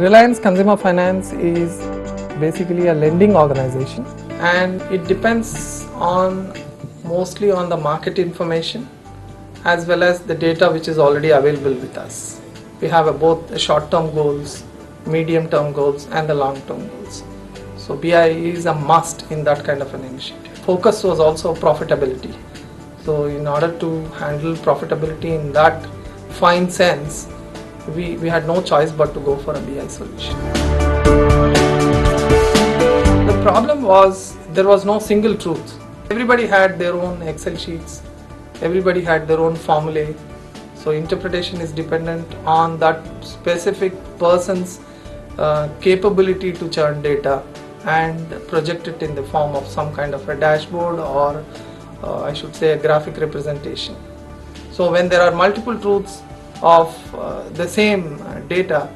Reliance Consumer Finance is basically a lending organization, and it depends on mostly on the market information as well as the data which is already available with us. We have both the short-term goals, medium-term goals and the long-term goals. So BI is a must in that kind of an initiative. Focus was also profitability. So in order to handle profitability in that fine sense, we had no choice but to go for a BI solution. The problem was there was no single truth. Everybody had their own Excel sheets, everybody had their own formulae. So interpretation is dependent on that specific person's capability to churn data and project it in the form of some kind of a dashboard or I should say a graphic representation. So when there are multiple truths of the same data,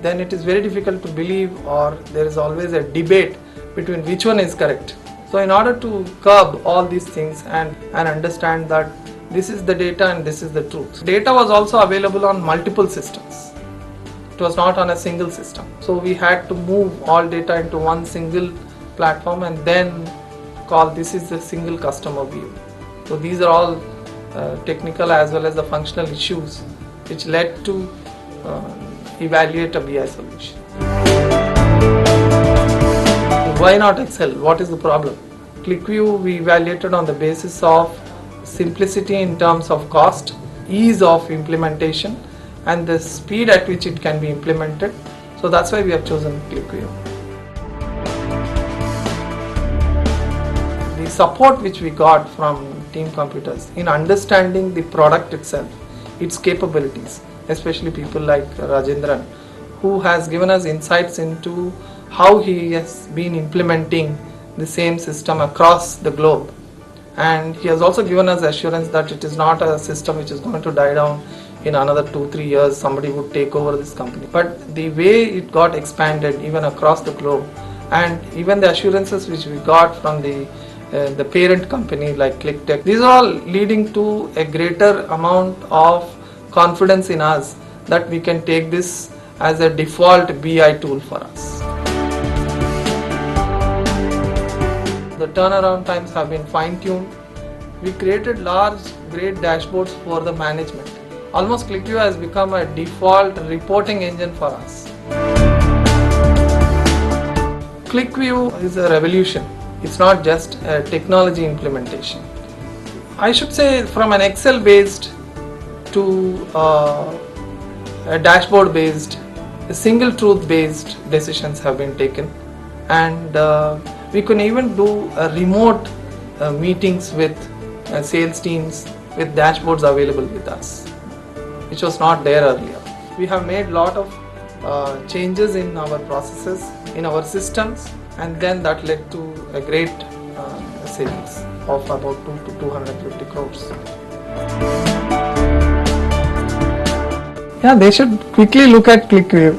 then it is very difficult to believe, or there is always a debate between which one is correct. So in order to curb all these things and understand that this is the data and this is the truth. Data was also available on multiple systems. It was not on a single system. So we had to move all data into one single platform and then call this is the single customer view. So these are all technical as well as the functional issues which led to evaluate a BI solution. Why not Excel? What is the problem? ClickView we evaluated on the basis of simplicity in terms of cost, ease of implementation and the speed at which it can be implemented. So that's why we have chosen ClickView. The support which we got from Team Computers in understanding the product itself, its capabilities, especially people like Rajendran, who has given us insights into how he has been implementing the same system across the globe. And he has also given us assurance that it is not a system which is going to die down in another 2-3 years, somebody would take over this company. But the way it got expanded even across the globe, and even the assurances which we got from the parent company like ClickTech, these are all leading to a greater amount of confidence in us that we can take this as a default BI tool for us. The turnaround times have been fine-tuned. We created large, great dashboards for the management. Almost ClickView has become a default reporting engine for us. ClickView is a revolution. It's not just a technology implementation. I should say from an Excel based to a dashboard based, a single truth based decisions have been taken, and we can even do remote meetings with sales teams with dashboards available with us, which was not there earlier. We have made a lot of changes in our processes, in our systems, and then that led to a great savings of about 2 to 250 crores. Yeah, they should quickly look at ClickView.